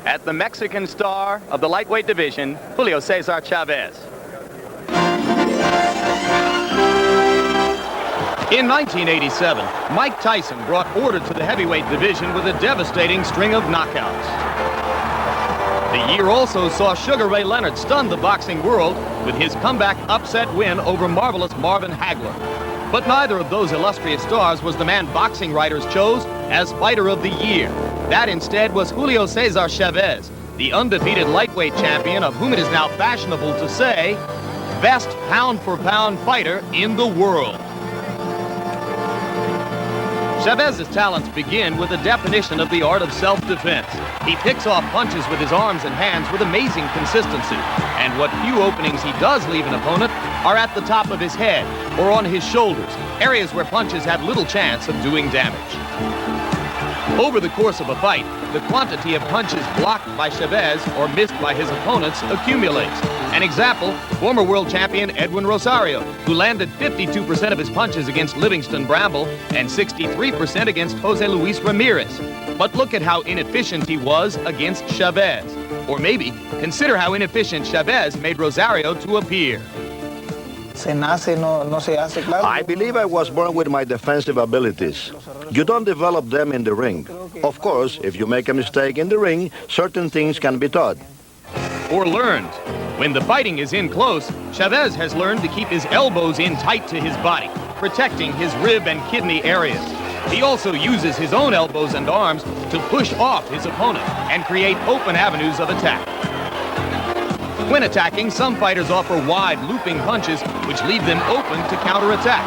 at the Mexican star of the lightweight division, Julio Cesar Chavez. In 1987, Mike Tyson brought order to the heavyweight division with a devastating string of knockouts. The year also saw Sugar Ray Leonard stun the boxing world with his comeback upset win over marvelous Marvin Hagler. But neither of those illustrious stars was the man boxing writers chose as Fighter of the Year. That instead was Julio Cesar Chavez, the undefeated lightweight champion of whom it is now fashionable to say, best pound-for-pound fighter in the world. Chavez's talents begin with a definition of the art of self-defense. He picks off punches with his arms and hands with amazing consistency. And what few openings he does leave an opponent are at the top of his head or on his shoulders, areas where punches have little chance of doing damage. Over the course of a fight, the quantity of punches blocked by Chavez or missed by his opponents accumulates. An example, former world champion Edwin Rosario, who landed 52% of his punches against Livingston Bramble and 63% against Jose Luis Ramirez. But look at how inefficient he was against Chavez. Or maybe, consider how inefficient Chavez made Rosario to appear. I believe I was born with my defensive abilities. You don't develop them in the ring. Of course, if you make a mistake in the ring, certain things can be taught. Or learned. When the fighting is in close, Chavez has learned to keep his elbows in tight to his body, protecting his rib and kidney areas. He also uses his own elbows and arms to push off his opponent and create open avenues of attack. When attacking, some fighters offer wide, looping punches, which leave them open to counterattack.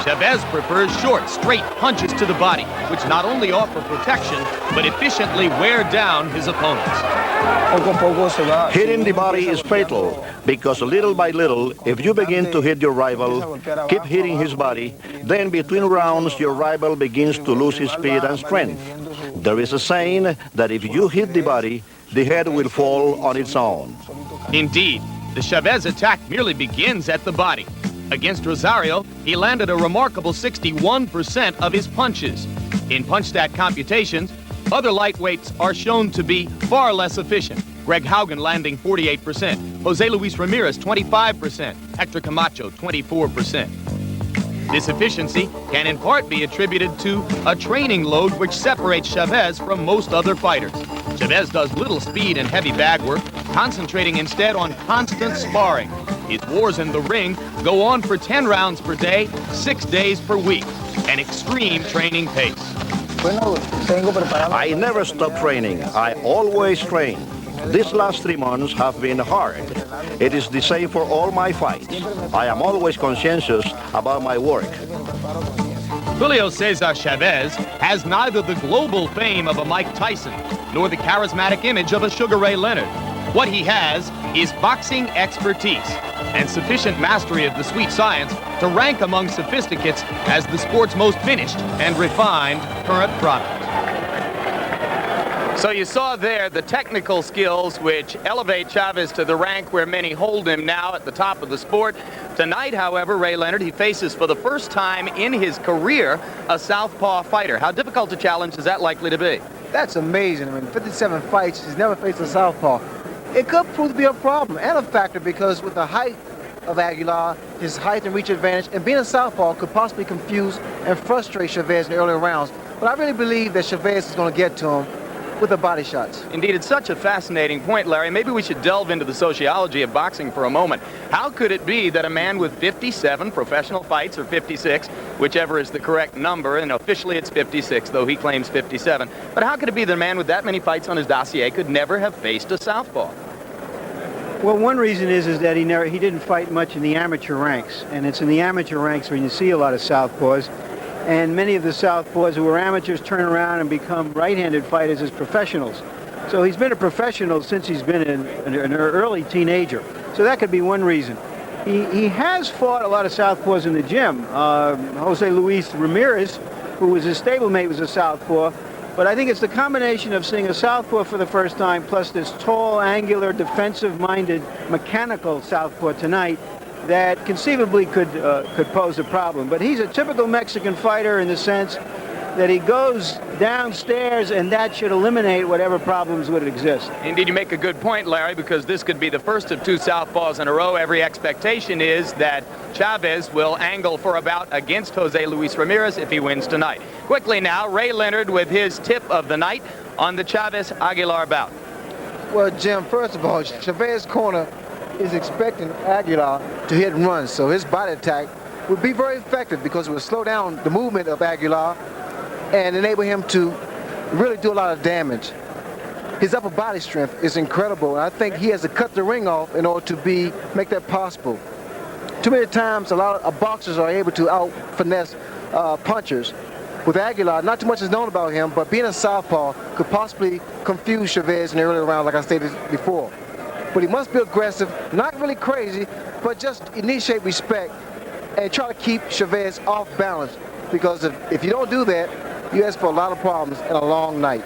Chavez prefers short, straight punches to the body, which not only offer protection, but efficiently wear down his opponents. Hitting the body is fatal, because little by little, if you begin to hit your rival, keep hitting his body, then between rounds your rival begins to lose his speed and strength. There is a saying that if you hit the body, the head will fall on its own. Indeed, the Chavez attack merely begins at the body. Against Rosario, he landed a remarkable 61% of his punches. In punch-stat computations, other lightweights are shown to be far less efficient. Greg Haugen landing 48%, Jose Luis Ramirez 25%, Hector Camacho 24%. This efficiency can in part be attributed to a training load which separates Chavez from most other fighters. Chavez does little speed and heavy bag work, concentrating instead on constant sparring. His wars in the ring go on for 10 rounds per day, 6 days per week, an extreme training pace. I never stop training. I always train. These last 3 months have been hard. It is the same for all my fights. I am always conscientious about my work. Julio Cesar Chavez has neither the global fame of a Mike Tyson nor the charismatic image of a Sugar Ray Leonard. What he has is boxing expertise and sufficient mastery of the sweet science to rank among sophisticates as the sport's most finished and refined current product. So you saw there the technical skills which elevate Chavez to the rank where many hold him now at the top of the sport. Tonight, however, Ray Leonard, he faces for the first time in his career a southpaw fighter. How difficult a challenge is that likely to be? That's amazing. I mean, 57 fights, he's never faced a southpaw. It could prove to be a problem and a factor because with the height of Aguilar, his height and reach advantage, and being a southpaw could possibly confuse and frustrate Chavez in the earlier rounds. But I really believe that Chavez is going to get to him with the body shots. Indeed, it's such a fascinating point, Larry. Maybe we should delve into the sociology of boxing for a moment. How could it be that a man with 57 professional fights, or 56, whichever is the correct number, and officially it's 56, though he claims 57, but how could it be that a man with that many fights on his dossier could never have faced a southpaw? Well, one reason is that he didn't fight much in the amateur ranks, and it's in the amateur ranks where you see a lot of southpaws. And many of the southpaws who were amateurs turn around and become right-handed fighters as professionals. So he's been a professional since he's been an early teenager. So that could be one reason. He has fought a lot of southpaws in the gym. Jose Luis Ramirez, who was his stablemate, was a southpaw. But I think it's the combination of seeing a southpaw for the first time, plus this tall, angular, defensive-minded, mechanical southpaw tonight, that conceivably could pose a problem. But he's a typical Mexican fighter in the sense that he goes downstairs, and that should eliminate whatever problems would exist. Indeed, you make a good point, Larry, because this could be the first of two southpaws in a row. Every expectation is that Chavez will angle for a bout against Jose Luis Ramirez if he wins tonight. Quickly now, Ray Leonard with his tip of the night on the Chavez-Aguilar bout. Well, Jim, first of all, Chavez corner is expecting Aguilar to hit and run, so his body attack would be very effective because it would slow down the movement of Aguilar and enable him to really do a lot of damage. His upper body strength is incredible, and I think he has to cut the ring off in order to make that possible. Too many times, a lot of boxers are able to out-finesse punchers. With Aguilar, not too much is known about him, but being a southpaw could possibly confuse Chavez in the early round, like I stated before. But he must be aggressive, not really crazy, but just initiate respect and try to keep Chavez off balance, because if you don't do that, you ask for a lot of problems and a long night.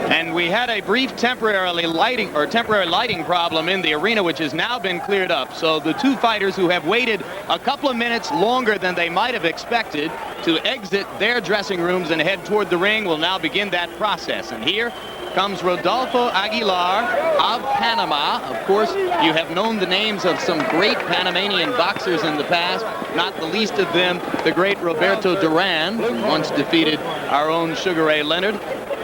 And we had a brief temporary lighting problem in the arena, which has now been cleared up. So the two fighters who have waited a couple of minutes longer than they might have expected to exit their dressing rooms and head toward the ring will now begin that process. And here comes Rodolfo Aguilar of Panama. Of course, you have known the names of some great Panamanian boxers in the past, not the least of them the great Roberto Duran, who once defeated our own Sugar Ray Leonard.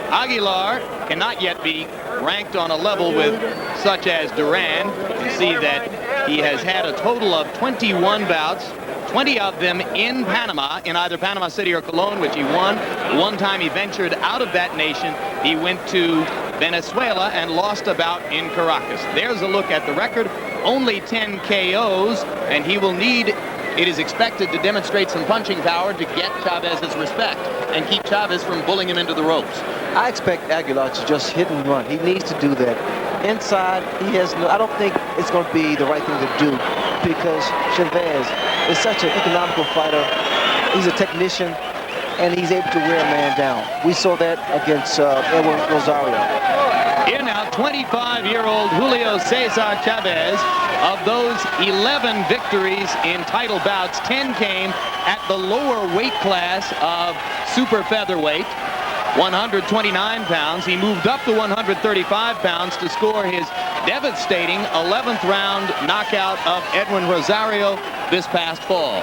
Aguilar cannot yet be ranked on a level with such as Duran. You see that he has had a total of 21 bouts, 20 of them in Panama, in either Panama City or Colón, which he won. One time he ventured out of that nation. He went to Venezuela and lost a bout in Caracas. There's a look at the record. Only 10 KOs, and he will need, it is expected, to demonstrate some punching power to get Chavez's respect and keep Chavez from bullying him into the ropes. I expect Aguilar to just hit and run. He needs to do that. Inside, I don't think it's going to be the right thing to do, because Chavez is such an economical fighter. He's a technician, and he's able to wear a man down. We saw that against Edwin Rosario. Here now, 25-year-old Julio Cesar Chavez. Of those 11 victories in title bouts, 10 came at the lower weight class of super featherweight, 129 pounds. He moved up to 135 pounds to score his devastating 11th round knockout of Edwin Rosario this past fall.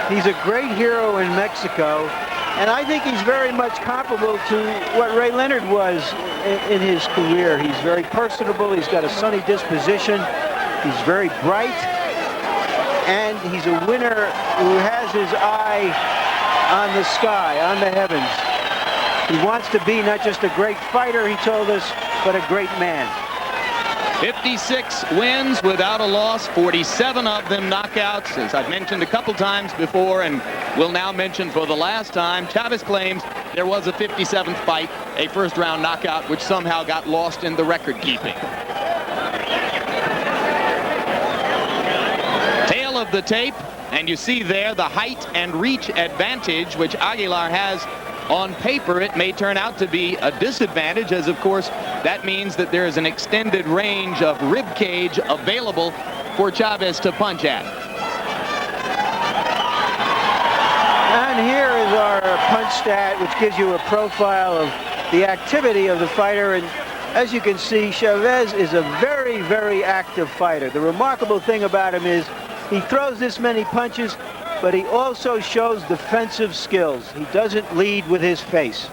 He's a great hero in Mexico, and I think he's very much comparable to what Ray Leonard was in his career. He's very personable. He's got a sunny disposition. He's very bright, and he's a winner who has his eye on the sky, on the heavens. He wants to be not just a great fighter, he told us, but a great man. 56 wins without a loss, 47 of them knockouts. As I've mentioned a couple times before, and will now mention for the last time, Chavez claims there was a 57th fight, a first-round knockout, which somehow got lost in the record-keeping. Tail of the tape, and you see there the height and reach advantage which Aguilar has. On paper, it may turn out to be a disadvantage, as of course that means that there is an extended range of rib cage available for Chavez to punch at. And here is our punch stat, which gives you a profile of the activity of the fighter. And as you can see, Chavez is a very, very active fighter. The remarkable thing about him is he throws this many punches, but he also shows defensive skills. He doesn't lead with his face.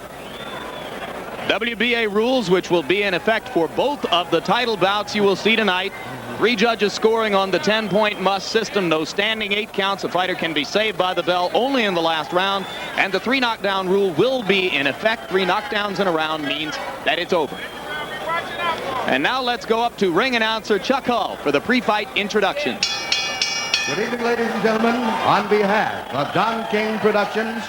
WBA rules, which will be in effect for both of the title bouts you will see tonight. 3 judges scoring on the 10-point must system. No standing 8 counts. A fighter can be saved by the bell only in the last round. And the 3 knockdown rule will be in effect. 3 knockdowns in a round means that it's over. And now let's go up to ring announcer Chuck Hull for the pre-fight introduction. Good evening, ladies and gentlemen. On behalf of Don King Productions,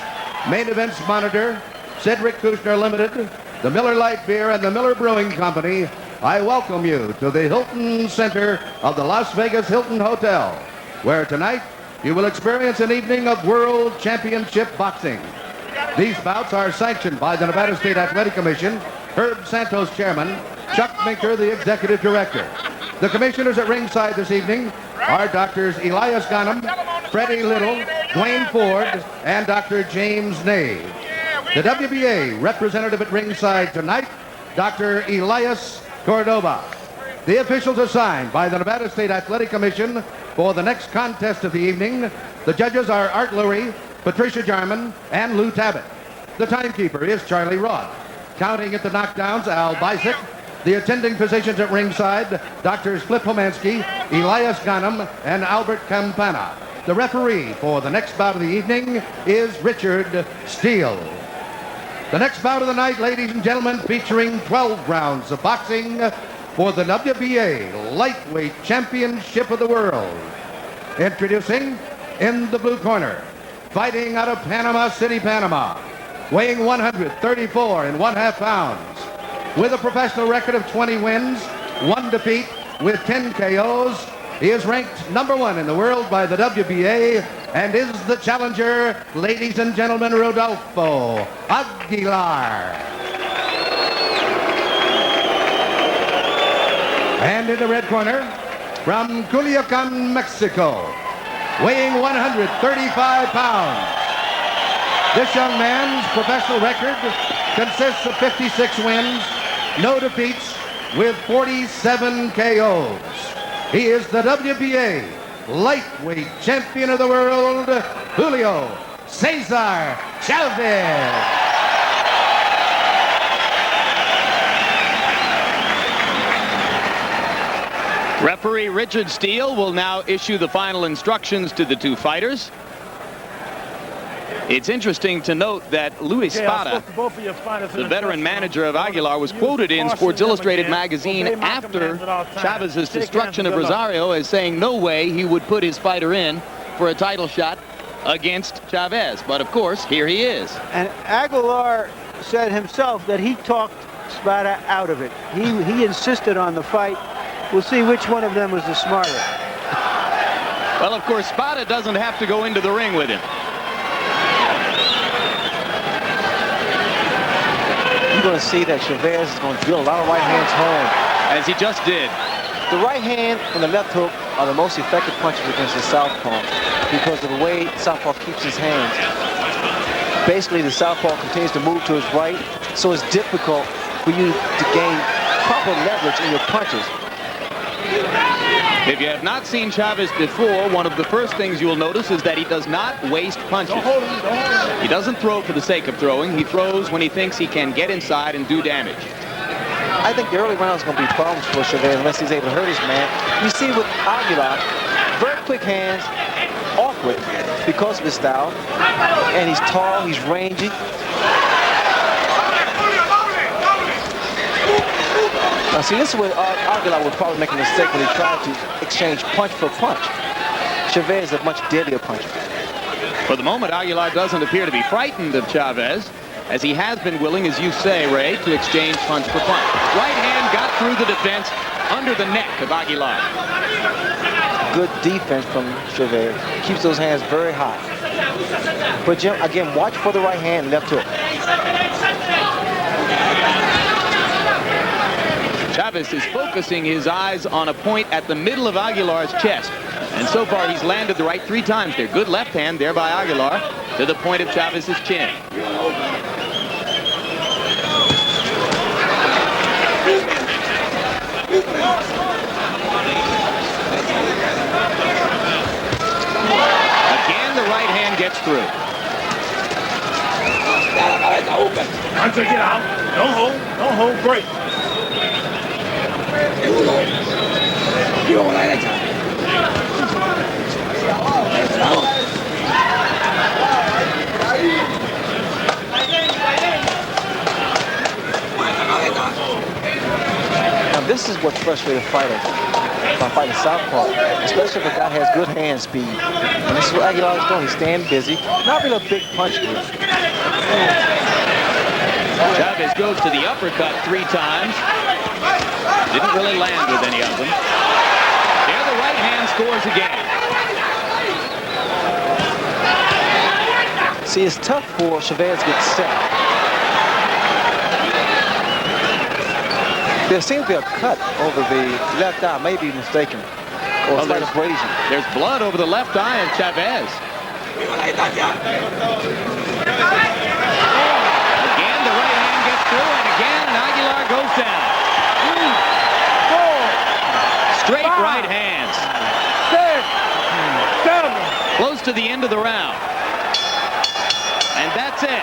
Main Events Monitor, Cedric Kushner Limited, the Miller Lite Beer, and the Miller Brewing Company, I welcome you to the Hilton Center of the Las Vegas Hilton Hotel, where tonight you will experience an evening of World Championship boxing. These bouts are sanctioned by the Nevada State Athletic Commission, Herb Santos, Chairman, Chuck Minker, the Executive Director. The commissioners at ringside this evening are Doctors Elias Ghanem, Freddie Little, Dwayne Ford, and Dr. James Nave. The WBA representative at ringside tonight, Dr. Elias Cordoba. The officials assigned by the Nevada State Athletic Commission for the next contest of the evening. The judges are Art Lurie, Patricia Jarman, and Lou Tabbitt. The timekeeper is Charlie Roth. Counting at the knockdowns, Al Bisick. The attending physicians at ringside, Doctors Flip Homansky, Elias Ghanem, and Albert Campana. The referee for the next bout of the evening is Richard Steele. The next bout of the night, ladies and gentlemen, featuring 12 rounds of boxing for the WBA Lightweight Championship of the World. Introducing, in the blue corner, fighting out of Panama City, Panama, weighing 134 1/2 pounds, with a professional record of 20 wins, 1 defeat, with 10 KOs. He is ranked #1 in the world by the WBA and is the challenger, ladies and gentlemen, Rodolfo Aguilar. And in the red corner, from Culiacan, Mexico, weighing 135 pounds. This young man's professional record consists of 56 wins, no defeats, with 47 KOs. He is the WBA Lightweight Champion of the World, Julio Cesar Chavez. Referee Richard Steele will now issue the final instructions to the two fighters. It's interesting to note that Luis Spada, the veteran manager of Aguilar, was quoted in Sports Illustrated magazine after Chavez's destruction of Rosario as saying no way he would put his fighter in for a title shot against Chavez. But of course, here he is. And Aguilar said himself that he talked Spada out of it. He insisted on the fight. We'll see which one of them was the smarter. Well, of course, Spada doesn't have to go into the ring with him. You're going to see that Chavez is going to drill a lot of right hands home. As he just did. The right hand and the left hook are the most effective punches against the southpaw because of the way southpaw keeps his hands. Basically, the southpaw continues to move to his right, so it's difficult for you to gain proper leverage in your punches. If you have not seen Chavez before, one of the first things you will notice is that he does not waste punches. He doesn't throw for the sake of throwing. He throws when he thinks he can get inside and do damage. I think the early rounds are going to be problems for Chavez unless he's able to hurt his man. You see with Aguilar, very quick hands, awkward because of his style. And he's tall, he's rangy. Now see, this is where Aguilar would probably make a mistake when he tried to exchange punch for punch. Chavez is a much deadlier puncher. For the moment, Aguilar doesn't appear to be frightened of Chavez, as he has been willing, as you say, Ray, to exchange punch for punch. Right hand got through the defense under the neck of Aguilar. Good defense from Chavez. Keeps those hands very high. But Jim, again, watch for the right hand, left hook. Chavez is focusing his eyes on a point at the middle of Aguilar's chest. And so far, he's landed the right 3 times there. Good left hand there by Aguilar to the point of Chavez's chin. Again, the right hand gets through. Hunter, get out. Don't hold. Don't hold. Great. Now this is what frustrates a fighter by fighting southpaw, especially if a guy has good hand speed. And this is what Aguilar is doing. He's staying busy, not really a big punch here. Chavez goes to the uppercut 3 times. Didn't really land with any of them. There the right hand scores again. See, it's tough for Chavez to get set. There seems to be a cut over the left eye, may be mistaken, or a slight abrasion. There's blood over the left eye of Chavez. Again, the right hand gets through, and again, Aguilar goes down. Straight right hands. Close to the end of the round. And that's it.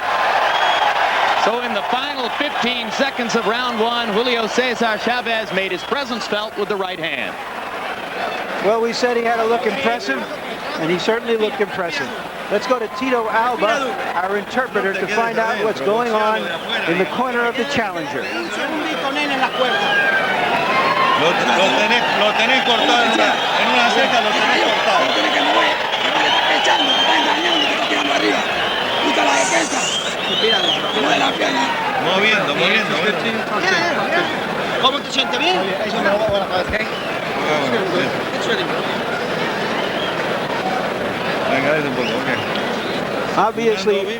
So in the final 15 seconds of round one, Julio Cesar Chavez made his presence felt with the right hand. Well, we said he had to look impressive, and he certainly looked impressive. Let's go to Tito Alba, our interpreter, to find out what's going on in the corner of the challenger. Lo tenés cortado en una ceja, lo tenés cortado. Moviendo. ¿Cómo te sientes bien? Obviously,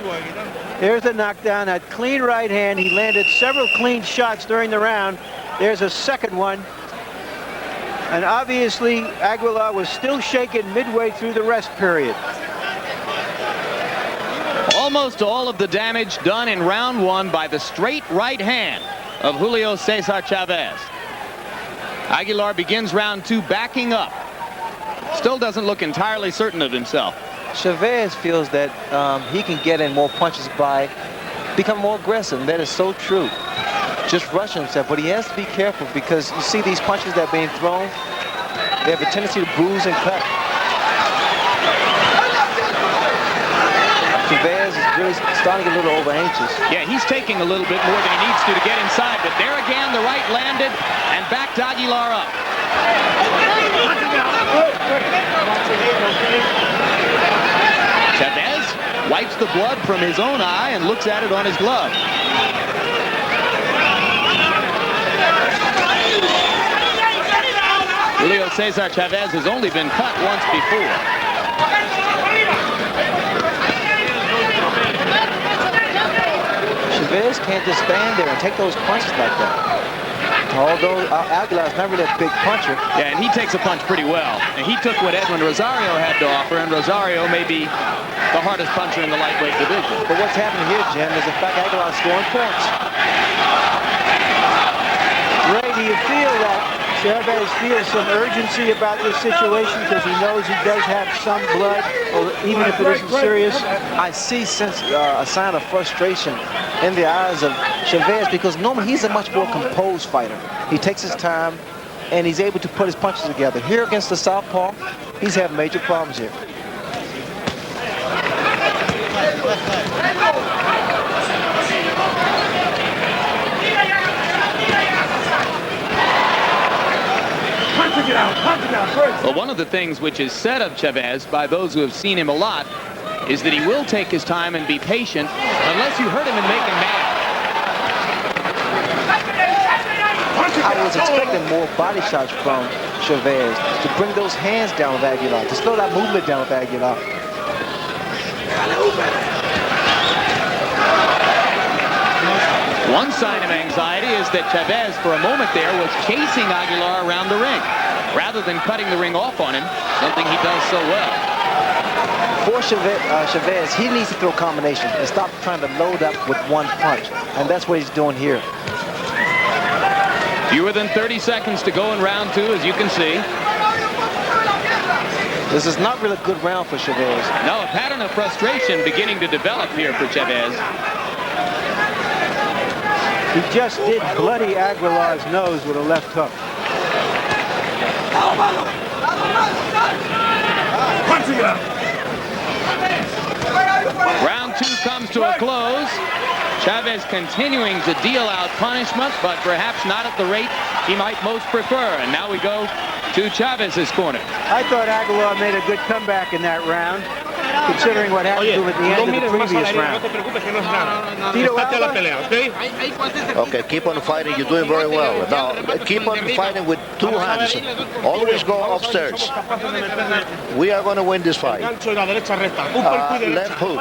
there's the knockdown, that clean right hand. He landed several clean shots during the round. There's a second one. And obviously, Aguilar was still shaken midway through the rest period. Almost all of the damage done in round one by the straight right hand of Julio Cesar Chavez. Aguilar begins round two backing up. Still doesn't look entirely certain of himself. Chavez feels that he can get in more punches by becoming more aggressive, and that is so true. Just rushing himself, but he has to be careful because you see these punches that are being thrown, they have a tendency to bruise and cut. Chavez is really starting to get a little over anxious. Yeah, he's taking a little bit more than he needs to get inside, but there again, the right landed and backed Aguilar up. Chavez wipes the blood from his own eye and looks at it on his glove. Julio Cesar Chavez has only been cut once before. Chavez can't just stand there and take those punches like that. Although Aguilar's not really a big puncher. Yeah, and he takes a punch pretty well. And he took what Edwin Rosario had to offer, and Rosario may be the hardest puncher in the lightweight division. But what's happening here, Jim, is the fact Aguilar's scoring points. Ray, do you feel that Chavez feels some urgency about this situation because he knows he does have some blood, or even if it isn't serious? I see a sign of frustration in the eyes of Chavez because normally he's a much more composed fighter. He takes his time and he's able to put his punches together. Here against the southpaw, he's having major problems here. Well, one of the things which is said of Chavez by those who have seen him a lot is that he will take his time and be patient unless you hurt him and make him mad. I was expecting more body shots from Chavez to bring those hands down with Aguilar, to slow that movement down with Aguilar. One sign of anxiety is that Chavez, for a moment there, was chasing Aguilar around the ring rather than cutting the ring off on him, something he does so well. For Chavez, he needs to throw combinations and stop trying to load up with one punch. And that's what he's doing here. Fewer than 30 seconds to go in round two, as you can see. This is not really a good round for Chavez. No, a pattern of frustration beginning to develop here for Chavez. He just did bloody Aguilar's nose with a left hook. Round two comes to a close. Chavez continuing to deal out punishment, but perhaps not at the rate he might most prefer. And now we go to Chavez's corner. I thought Aguilar made a good comeback in that round, considering what happened to him at the end of the previous round. Okay, keep on fighting. You're doing very well. Now, keep on fighting with two hands. Always go upstairs. We are going to win this fight. Left hook, left hook,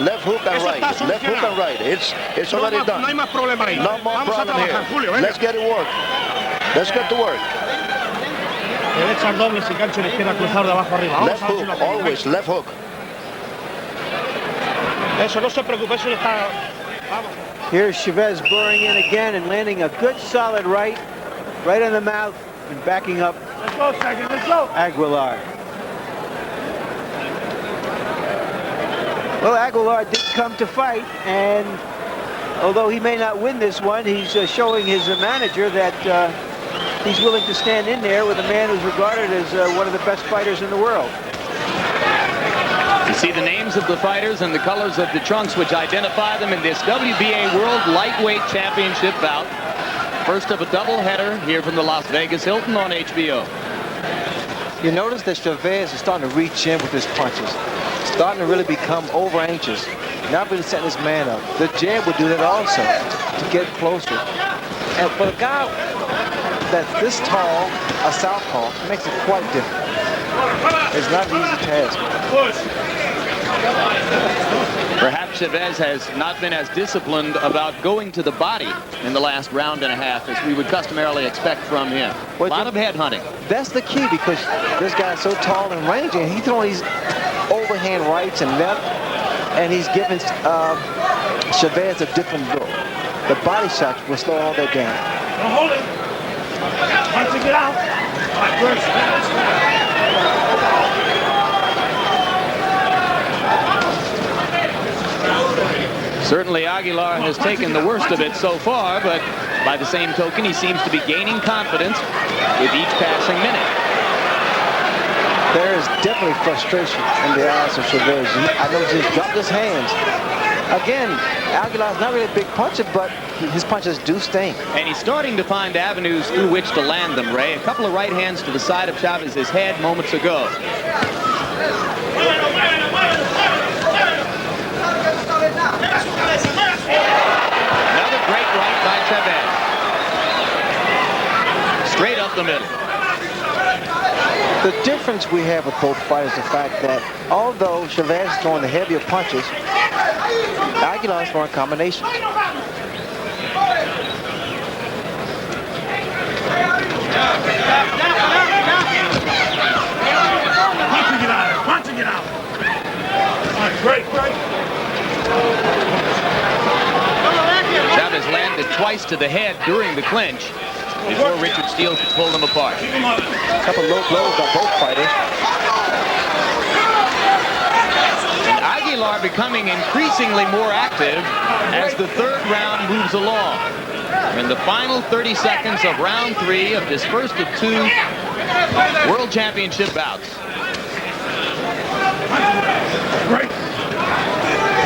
left hook and right. Left hook and right. It's already done. No more problem here. Let's get it work. Let's get to work. Left hook, always left hook. Eso, no se preocupe, eso está... Vamos. Here's Chavez burring in again and landing a good solid right on the mouth and backing up Let's go, second, let's go. Aguilar. Well, Aguilar did come to fight, and although he may not win this one, he's showing his manager that he's willing to stand in there with a man who's regarded as one of the best fighters in the world. You see the names of the fighters and the colors of the trunks which identify them in this WBA World Lightweight Championship bout. First of a doubleheader here from the Las Vegas Hilton on HBO. You notice that Chavez is starting to reach in with his punches. Starting to really become over anxious. Not really setting his man up. The jab would do that also to get closer. And for a guy that's this tall, a southpaw, it makes it quite different. It's not an easy task. Perhaps Chavez has not been as disciplined about going to the body in the last round and a half as we would customarily expect from him. A lot of head hunting. That's the key, because this guy's so tall and rangy, and he's throwing these overhand rights and left, and he's giving Chavez a different look. The body shots will slow all that down. Don't hold it. Once you get out. Certainly Aguilar has taken the worst of it so far, but by the same token, he seems to be gaining confidence with each passing minute. There is definitely frustration in the eyes of Chavez. I know he's dropped his hands. Again, Aguilar's not really a big puncher, but his punches do sting. And he's starting to find avenues through which to land them, Ray. A couple of right hands to the side of Chavez's head moments ago. Another great right by Chavez. Straight up the middle. The difference we have with both fighters is the fact that although Chavez is throwing the heavier punches, Aguilar is throwing combinations. Punching it out. All right, great. Chavez landed twice to the head during the clinch before Richard Steele could pull them apart. A couple low blows by both fighters. And Aguilar becoming increasingly more active as the third round moves along. In the final 30 seconds of round 3 of this first of 2 World Championship bouts.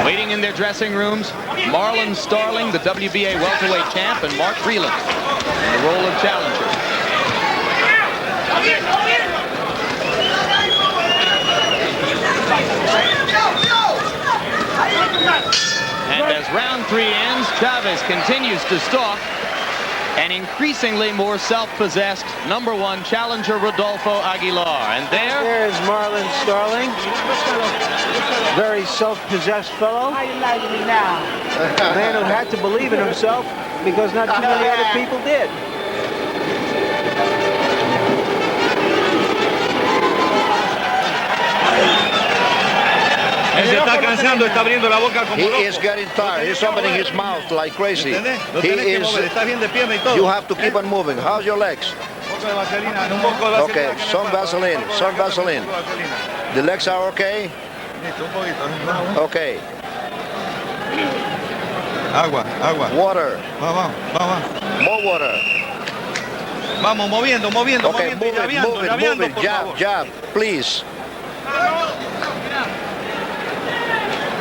Waiting in their dressing rooms, Marlon Starling, the WBA welterweight champ, and Mark Freeland in the role of challenger. And as round 3 ends, Chavez continues to stalk an increasingly more self-possessed #1 challenger Rodolfo Aguilar. And There's Marlon Starling. Very self-possessed fellow. How you liking me now? A man who had to believe in himself because not too many other people did. Él se está cansando, está abriendo la boca como He loco. is getting tired. He's opening his mouth like crazy. ¿Entendés? Lo He tenés que is. mover, está bien de pierna y todo. You have to keep on moving. How's your legs? Un poco de vaselina, un poco de vaselina. Okay, que me some pasa. Vaseline, some Vaseline. Un poco de vaselina. The legs are okay? Listo, un poquito. Okay. Agua. Water. Vamos. More water. Vamos, moviendo, Okay, move it, move it. por Jab, favor. jab, please.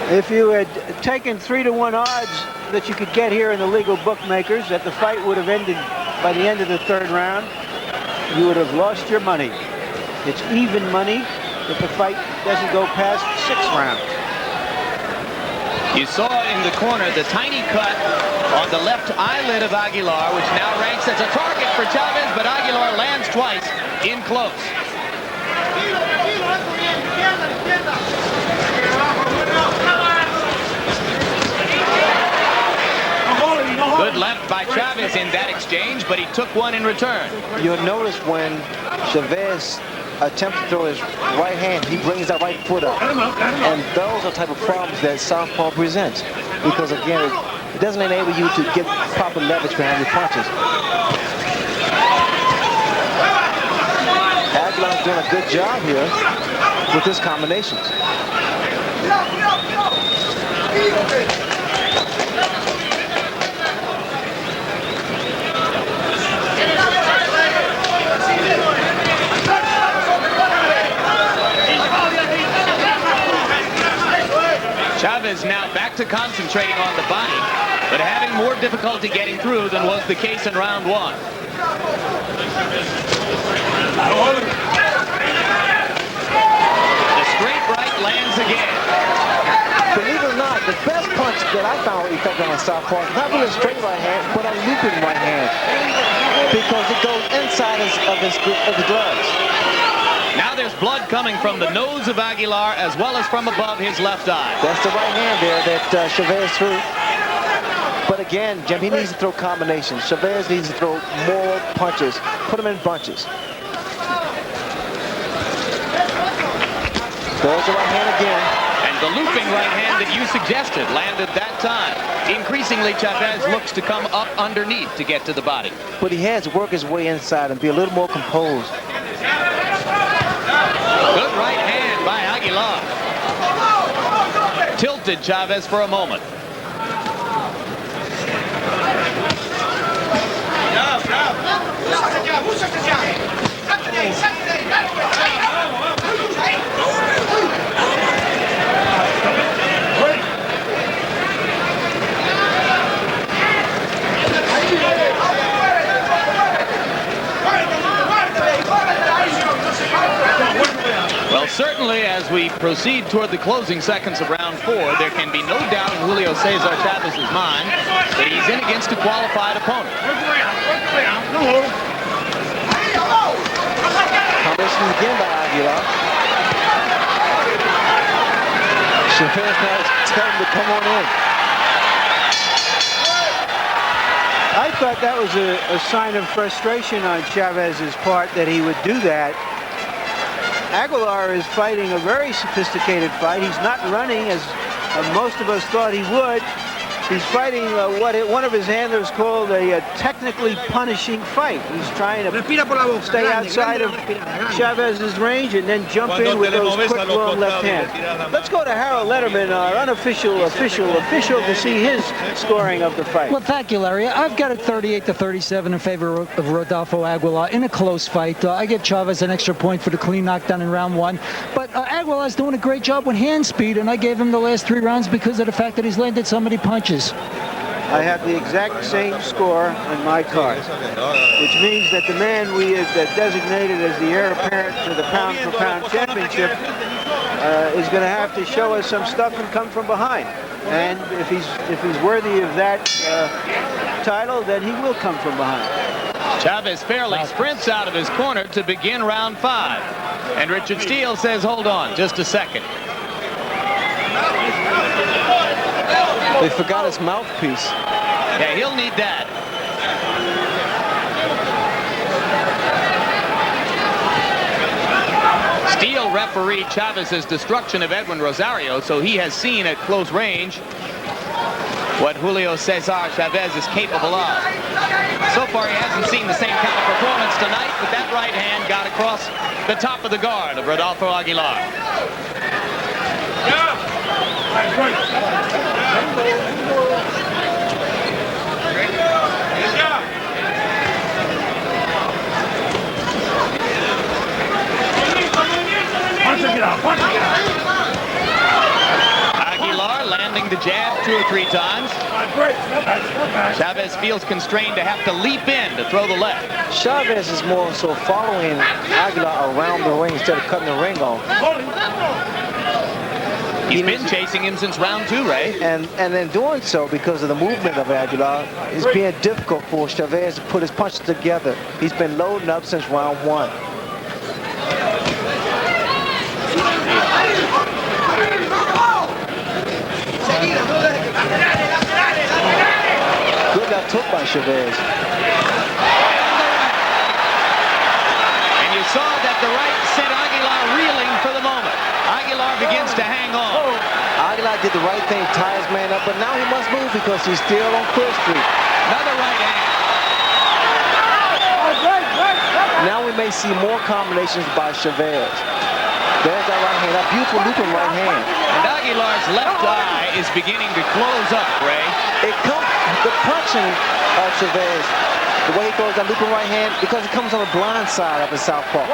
If you had taken 3-to-1 odds that you could get here in the legal bookmakers, that the fight would have ended by the end of the third round, you would have lost your money. It's even money if the fight doesn't go past 6 rounds. You saw in the corner the tiny cut on the left eyelid of Aguilar, which now ranks as a target for Chavez, but Aguilar lands twice in close. Good left by Chavez in that exchange, but he took one in return. You'll notice when Chavez attempts to throw his right hand, he brings that right foot up. And those are the type of problems that southpaw presents. Because again, it doesn't enable you to get proper leverage behind your punches. Aguilar's doing a good job here with his combinations. Chavez now back to concentrating on the body, but having more difficulty getting through than was the case in round one. The straight right lands again. Believe it or not, the best punch that I found effective on southpaw is not really a straight right hand, but a looping right hand, because it goes inside of the gloves. Now there's blood coming from the nose of Aguilar as well as from above his left eye. That's the right hand there that Chavez threw. But again, Jim, he needs to throw combinations. Chavez needs to throw more punches. Put them in bunches. There's the right hand again. And the looping right hand that you suggested landed that time. Increasingly, Chavez looks to come up underneath to get to the body. But he has to work his way inside and be a little more composed. Good right hand by Aguilar. Tilted Chavez for a moment. Well, certainly as we proceed toward the closing seconds of round 4, there can be no doubt in Julio Cesar Chavez's mind that he's in against a qualified opponent. Combination again by Aguilar. Chavez now telling him to come on in. I thought that was a sign of frustration on Chavez's part that he would do that. Aguilar is fighting a very sophisticated fight. He's not running as most of us thought he would. He's fighting what one of his handlers called a technically punishing fight. He's trying to stay outside of Chavez's range and then jump in with those quick long left hands. Let's go to Harold Letterman, our unofficial official to see his scoring of the fight. Well, thank you, Larry. I've got it 38-37 in favor of Rodolfo Aguilar in a close fight. I give Chavez an extra point for the clean knockdown in round 1. But Aguilar's doing a great job with hand speed, and I gave him the last 3 rounds because of the fact that he's landed so many punches. I have the exact same score in my card, which means that the man we have designated as the heir apparent to the pound-for-pound championship is going to have to show us some stuff and come from behind. And if he's worthy of that title, then he will come from behind. Chavez fairly sprints out of his corner to begin round 5. And Richard Steele says, hold on just a second. They forgot his mouthpiece. Yeah, he'll need that. Steele refereed Chavez's destruction of Edwin Rosario, so he has seen at close range what Julio Cesar Chavez is capable of. So far, he hasn't seen the same kind of performance tonight, but that right hand got across the top of the guard of Rodolfo Aguilar. Aguilar landing the jab 2 or 3 times. Chavez feels constrained to have to leap in to throw the left. Chavez is more so following Aguilar around the ring instead of cutting the ring off. He's been chasing him since round 2, Ray. And in doing so, because of the movement of Aguilar, it's being difficult for Chavez to put his punches together. He's been loading up since round 1. Good left hook by Chavez. And you saw that the right sent Aguilar reeling for the moment. Aguilar begins to hang on. Aguilar did the right thing, tie his man up, but now he must move because he's still on clear street. Another right hand. Now we may see more combinations by Chavez. There's that right hand, that beautiful looping right hand. And Aguilar's left eye is beginning to close up, Ray. The punching of Chavez, the way he throws that looping right hand, because it comes on the blind side of his southpaw.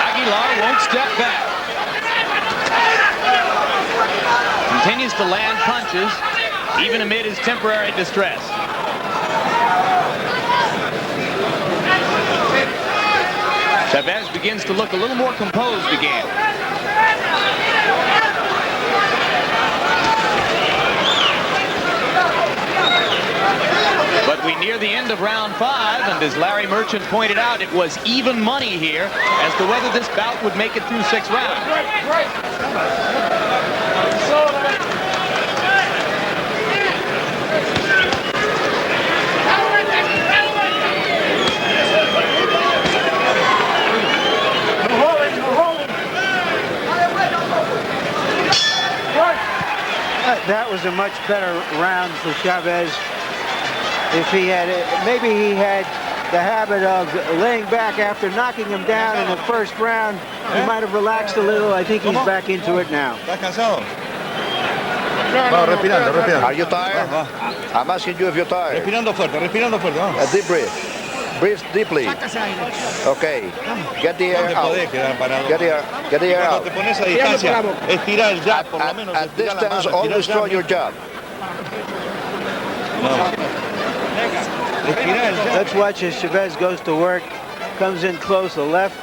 Aguilar won't step back. Continues to land punches, even amid his temporary distress. Chavez begins to look a little more composed again. But we near the end of round 5, and as Larry Merchant pointed out, it was even money here as to whether this bout would make it through 6 rounds. That was a much better round for Chavez. If he had, maybe he had the habit of laying back after knocking him down in the first round. He might have relaxed a little. I think he's back into it now. Are you tired? I'm asking you if you're tired. Respirando fuerte, respirando fuerte. A deep breath. Breathe deeply. Okay. Get the air out. Get the air out. Te pones a distancia, estira el jab, por lo menos. At distance, always throw your jab. Let's watch as Chavez goes to work. Comes in close, the left.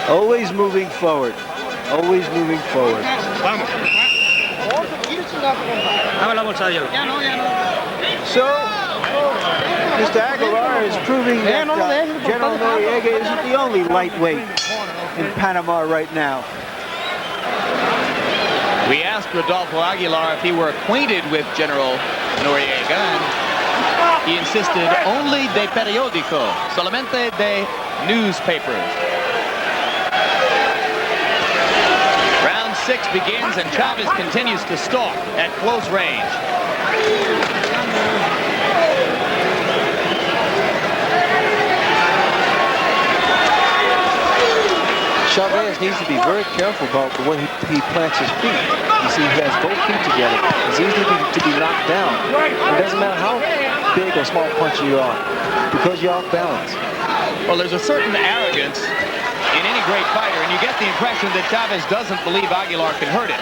Always moving forward. Always moving forward. So, Mr. Aguilar is proving that General Noriega isn't the only lightweight in Panama right now. We asked Rodolfo Aguilar if he were acquainted with General Noriega, and he insisted only de periódico, solamente de newspapers. Round 6 begins, and Chavez continues to stalk at close range. Chavez needs to be very careful about the way he plants his feet. You see, he has both feet together. It's easy to be knocked down. It doesn't matter how big or small puncher you are, because you're off balance. Well, there's a certain arrogance in any great fighter, and you get the impression that Chavez doesn't believe Aguilar can hurt him.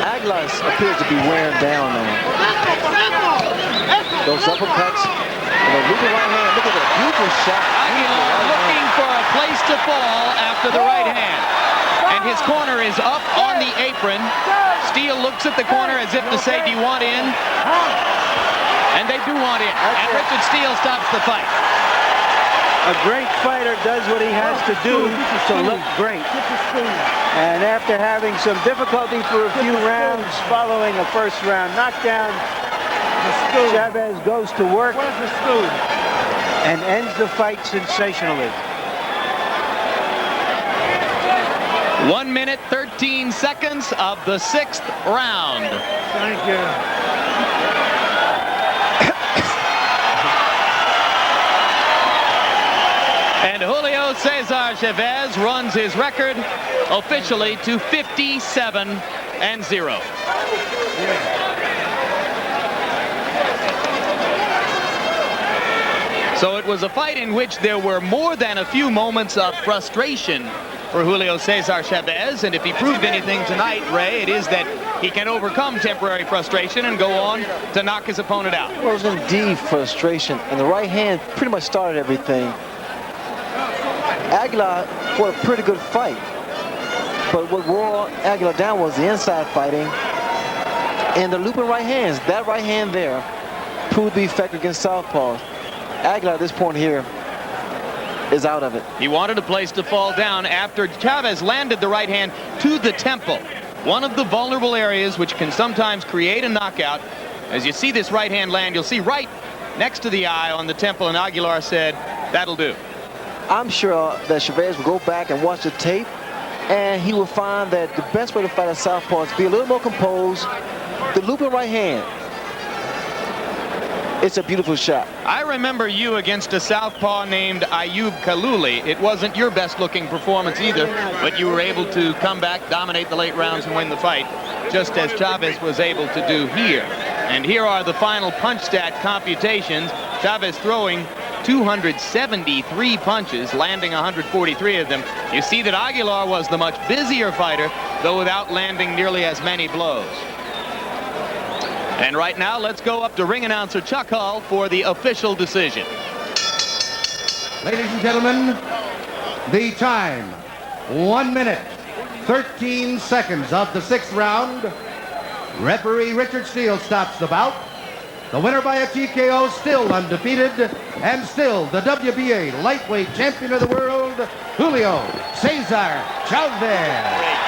Aguilar appears to be wearing down now. Those uppercuts, and the looping right hand. Look at that beautiful shot. Aguilar looking for a place to fall after the right hand. And his corner is up on the apron. Steele looks at the corner as if to say, do you want in? And they do want in. And Richard Steele stops the fight. A great fighter does what he has to do to look great. And after having some difficulty for a few rounds following a first round knockdown, Chavez goes to work and ends the fight sensationally. 1 minute, 13 seconds of the 6th round. Thank you. And Julio Cesar Chavez runs his record officially to 57-0. So it was a fight in which there were more than a few moments of frustration for Julio Cesar Chavez, and if he proved anything tonight, Ray, it is that he can overcome temporary frustration and go on to knock his opponent out. Well, it was indeed frustration, and the right hand pretty much started everything. Aguilar fought a pretty good fight, but what wore Aguilar down was the inside fighting and the looping right hands. That right hand there proved to be effective against southpaws. Aguilar at this point here is out of it. He wanted a place to fall down after Chavez landed the right hand to the temple. One of the vulnerable areas which can sometimes create a knockout. As you see this right hand land, you'll see right next to the eye on the temple, and Aguilar said, that'll do. I'm sure that Chavez will go back and watch the tape, and he will find that the best way to fight a southpaw is to be a little more composed. The looping right hand, it's a beautiful shot. I remember you against a southpaw named Ayub Kaluli. It wasn't your best looking performance either, but you were able to come back, dominate the late rounds, and win the fight, just as Chavez was able to do here. And here are the final punch stat computations. Chavez throwing 273 punches, landing 143 of them. You see that Aguilar was the much busier fighter, though without landing nearly as many blows. And right now, let's go up to ring announcer Chuck Hull for the official decision. Ladies and gentlemen, the time, 1 minute, 13 seconds of the 6th round. Referee Richard Steele stops the bout. The winner by a TKO, still undefeated, and still the WBA lightweight champion of the world, Julio Cesar Chavez.